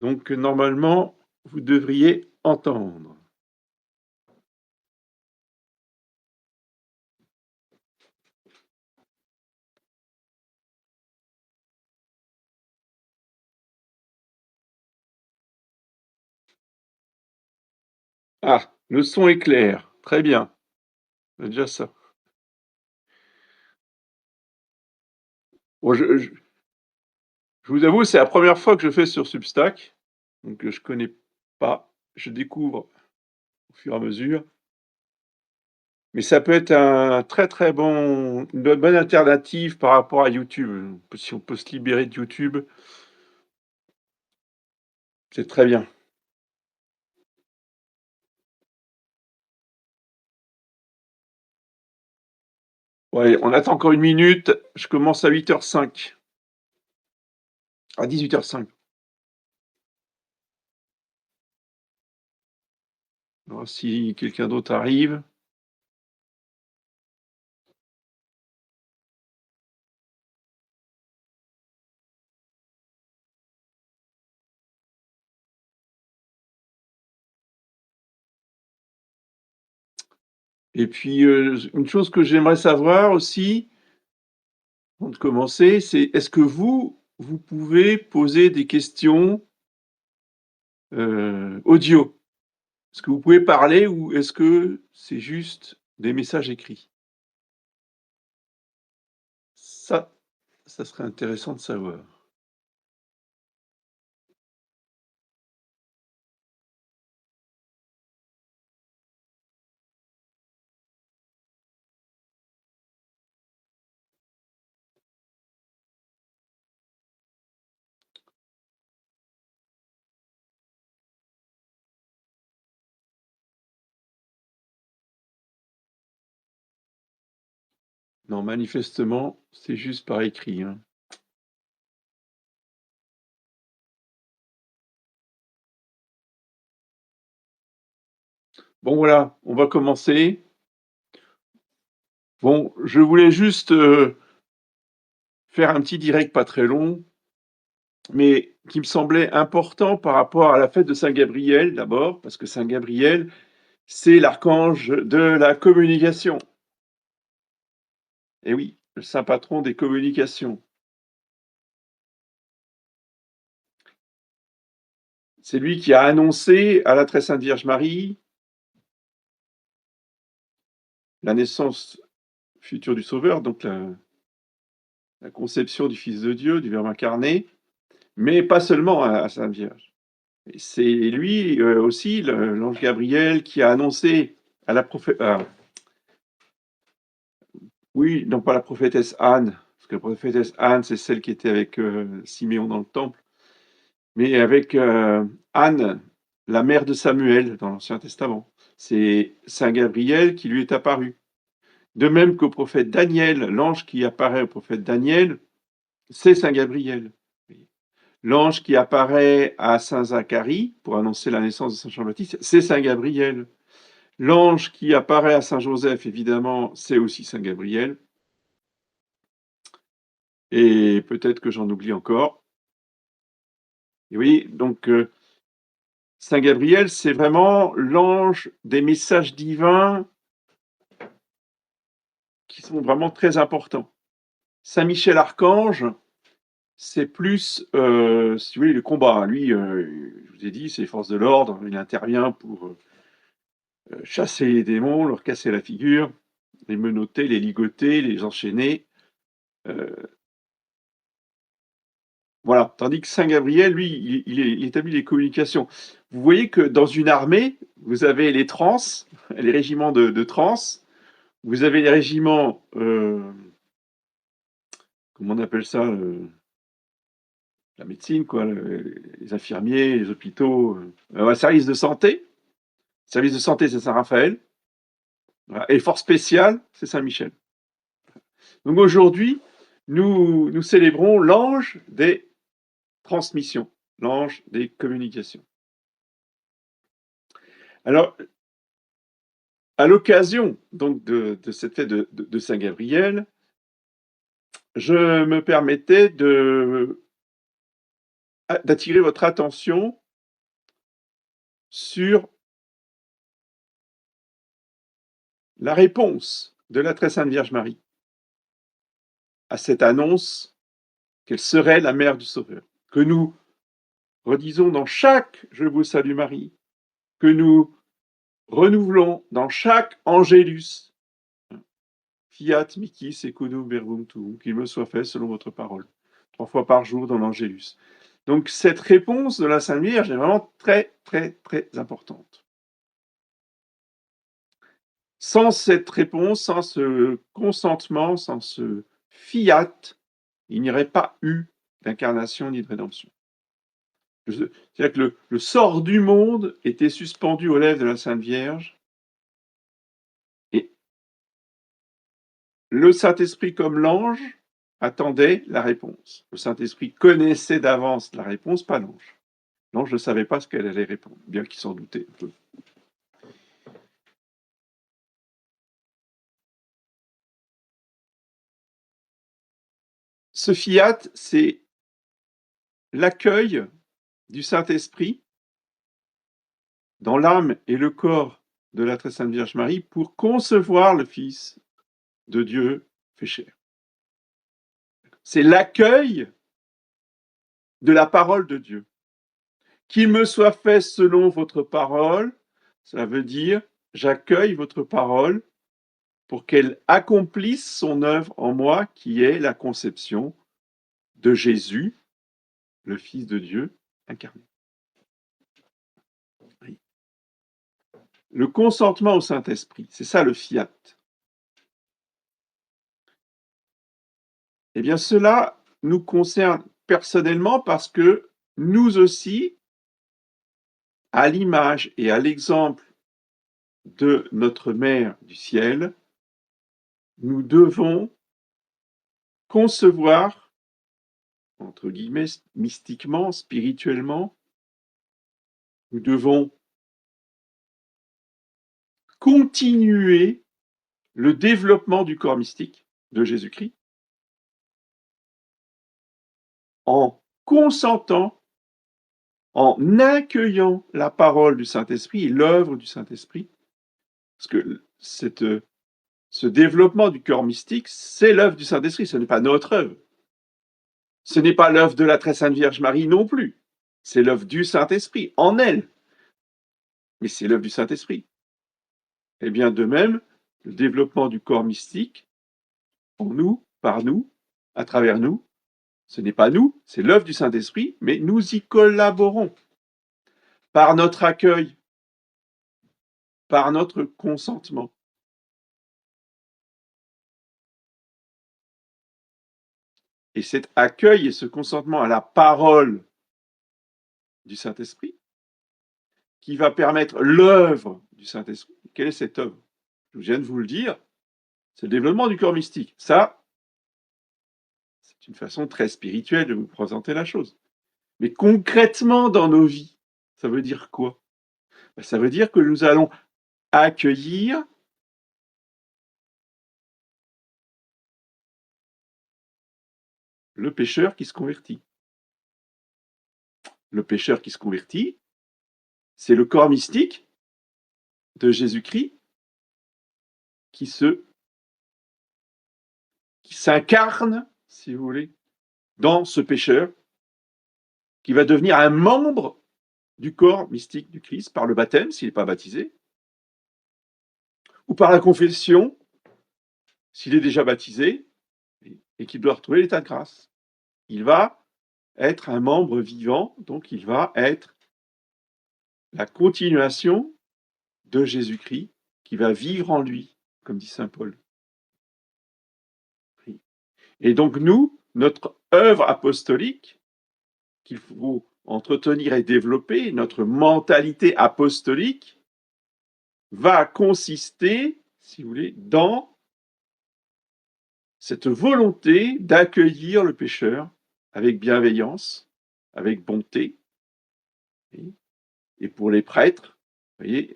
Donc normalement, vous devriez entendre. Ah, le son est clair, très bien, c'est déjà ça. Bon je vous avoue, c'est la première fois que je fais sur Substack, donc je connais pas, je découvre au fur et à mesure. Mais ça peut être un très, très bon une bonne alternative par rapport à YouTube. Si on peut se libérer de YouTube, c'est très bien. Ouais, on attend encore une minute, je commence à 8h05, à 18h05. On va voir si quelqu'un d'autre arrive. Et puis, une chose que j'aimerais savoir aussi, avant de commencer, c'est est-ce que vous pouvez poser des questions, audio? Est-ce que vous pouvez parler ou est-ce que c'est juste des messages écrits? Ça, ça serait intéressant de savoir. Non, manifestement, c'est juste par écrit, hein. Bon voilà, on va commencer. Bon, je voulais juste, faire un petit direct pas très long, mais qui me semblait important par rapport à la fête de Saint Gabriel d'abord, parce que Saint Gabriel, c'est l'archange de la communication. Et oui, le saint patron des communications. C'est lui qui a annoncé à la très sainte Vierge Marie la naissance future du Sauveur, donc la conception du Fils de Dieu, du Verbe incarné, mais pas seulement à Sainte Vierge. Et c'est lui aussi, l'ange Gabriel, qui a annoncé à la prophète, oui, non pas la prophétesse Anne, parce que la prophétesse Anne, c'est celle qui était avec Siméon dans le temple, mais avec Anne, la mère de Samuel dans l'Ancien Testament. C'est Saint Gabriel qui lui est apparu. De même qu'au prophète Daniel, l'ange qui apparaît au prophète Daniel, c'est Saint Gabriel. L'ange qui apparaît à Saint Zacharie pour annoncer la naissance de Saint Jean-Baptiste, c'est Saint Gabriel. L'ange qui apparaît à Saint Joseph, évidemment, c'est aussi Saint Gabriel. Et peut-être que j'en oublie encore. Et oui, donc Saint Gabriel, c'est vraiment l'ange des messages divins qui sont vraiment très importants. Saint Michel Archange, c'est plus, si vous voulez, le combat. Lui, je vous ai dit, c'est les forces de l'ordre. Il intervient pour chasser les démons, leur casser la figure, les menotter, les ligoter, les enchaîner. Euh, voilà. Tandis que Saint Gabriel, lui, il établit les communications. Vous voyez que dans une armée, vous avez les trans, les régiments de trans, vous avez les régiments, comment on appelle ça, la médecine, quoi, les infirmiers, les hôpitaux, service de santé. Service de santé, c'est Saint-Raphaël. Voilà. Et force spéciale, c'est Saint-Michel. Donc aujourd'hui, nous célébrons l'ange des transmissions, l'ange des communications. Alors, à l'occasion donc de cette fête de Saint Gabriel, je me permettais d'attirer votre attention sur la réponse de la très sainte Vierge Marie à cette annonce qu'elle serait la mère du Sauveur, que nous redisons dans chaque Je vous salue Marie, que nous renouvelons dans chaque Angélus, Fiat mihi secundum verbum tuum, qu'il me soit fait selon votre parole, 3 fois par jour dans l'Angélus. Donc cette réponse de la Sainte Vierge est vraiment très, très, très importante. Sans cette réponse, sans ce consentement, sans ce fiat, il n'y aurait pas eu d'incarnation ni de rédemption. C'est-à-dire que le sort du monde était suspendu aux lèvres de la Sainte Vierge, et le Saint-Esprit comme l'ange attendait la réponse. Le Saint-Esprit connaissait d'avance la réponse, pas l'ange. L'ange ne savait pas ce qu'elle allait répondre, bien qu'il s'en doutait un peu. Ce fiat, c'est l'accueil du Saint-Esprit dans l'âme et le corps de la très sainte Vierge Marie pour concevoir le Fils de Dieu fait chair. C'est l'accueil de la parole de Dieu. Qu'il me soit fait selon votre parole, ça veut dire j'accueille votre parole pour qu'elle accomplisse son œuvre en moi, qui est la conception de Jésus, le Fils de Dieu incarné. Le consentement au Saint-Esprit, c'est ça le fiat. Eh bien, cela nous concerne personnellement parce que nous aussi, à l'image et à l'exemple de notre Mère du ciel, nous devons concevoir, entre guillemets, mystiquement, spirituellement, nous devons continuer le développement du corps mystique de Jésus-Christ en consentant, en accueillant la parole du Saint-Esprit et l'œuvre du Saint-Esprit, parce que ce développement du corps mystique, c'est l'œuvre du Saint-Esprit, ce n'est pas notre œuvre. Ce n'est pas l'œuvre de la très sainte Vierge Marie non plus. C'est l'œuvre du Saint-Esprit en elle. Mais c'est l'œuvre du Saint-Esprit. Et bien de même, le développement du corps mystique en nous, par nous, à travers nous, ce n'est pas nous, c'est l'œuvre du Saint-Esprit, mais nous y collaborons par notre accueil, par notre consentement. Et cet accueil et ce consentement à la parole du Saint-Esprit qui va permettre l'œuvre du Saint-Esprit. Quelle est cette œuvre? Je viens de vous le dire, c'est le développement du corps mystique. Ça, c'est une façon très spirituelle de vous présenter la chose. Mais concrètement dans nos vies, ça veut dire quoi? Ça veut dire que nous allons accueillir le pécheur qui se convertit. Le pécheur qui se convertit, c'est le corps mystique de Jésus-Christ qui s'incarne, si vous voulez, dans ce pécheur, qui va devenir un membre du corps mystique du Christ par le baptême, s'il n'est pas baptisé, ou par la confession, s'il est déjà baptisé et qu'il doit retrouver l'état de grâce. Il va être un membre vivant, donc il va être la continuation de Jésus-Christ qui va vivre en lui, comme dit saint Paul. Et donc nous, notre œuvre apostolique, qu'il faut entretenir et développer, notre mentalité apostolique, va consister, si vous voulez, dans cette volonté d'accueillir le pécheur avec bienveillance, avec bonté. Et pour les prêtres, vous voyez,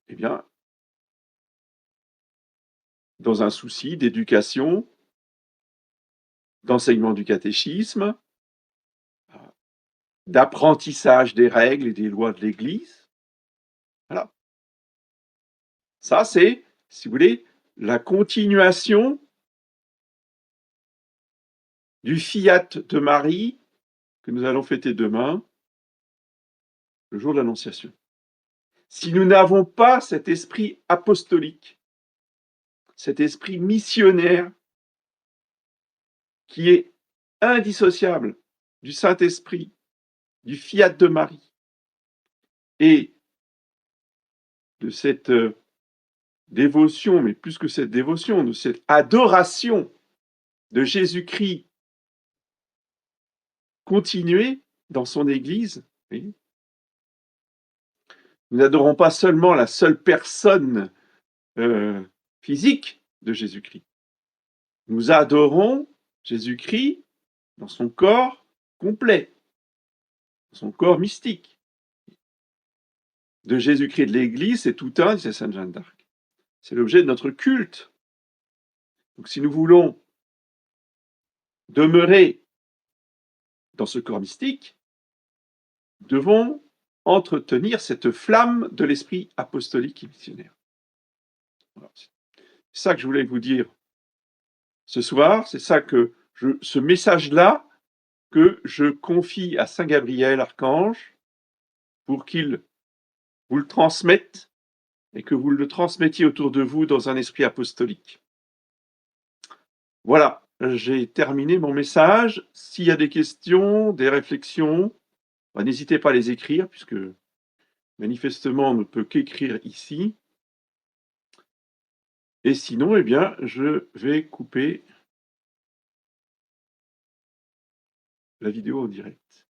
eh bien, dans un souci d'éducation d'enseignement du catéchisme, d'apprentissage des règles et des lois de l'Église. Voilà. Ça, c'est, si vous voulez, la continuation du fiat de Marie que nous allons fêter demain, le jour de l'Annonciation. Si nous n'avons pas cet esprit apostolique, cet esprit missionnaire qui est indissociable du Saint-Esprit, du fiat de Marie et de cette dévotion, mais plus que cette dévotion, de cette adoration de Jésus-Christ continuée dans son Église, oui. Nous n'adorons pas seulement la seule personne physique de Jésus-Christ. Nous adorons Jésus-Christ dans son corps complet, son corps mystique. De Jésus-Christ de l'Église, c'est tout un, disait Sainte Jeanne d'Arc. C'est l'objet de notre culte. Donc si nous voulons demeurer dans ce corps mystique, nous devons entretenir cette flamme de l'esprit apostolique et missionnaire. Voilà. C'est ça que je voulais vous dire ce soir, c'est ça que ce message-là que je confie à Saint Gabriel, archange, pour qu'il vous le transmette et que vous le transmettiez autour de vous dans un esprit apostolique. Voilà, j'ai terminé mon message. S'il y a des questions, des réflexions, n'hésitez pas à les écrire, puisque manifestement on ne peut qu'écrire ici. Et sinon, eh bien, je vais couper la vidéo en direct.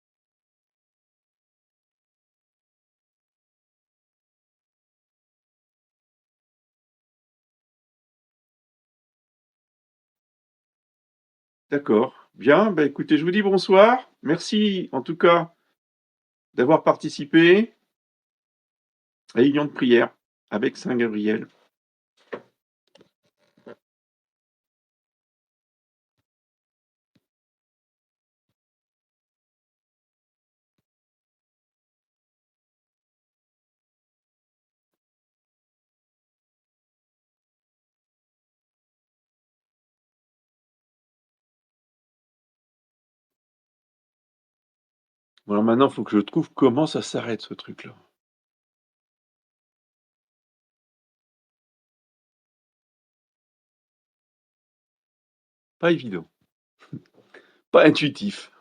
D'accord. Bien, écoutez, je vous dis bonsoir. Merci en tout cas d'avoir participé à l'union de prière avec Saint Gabriel. Voilà, maintenant, il faut que je trouve comment ça s'arrête ce truc-là. Pas évident. Pas intuitif.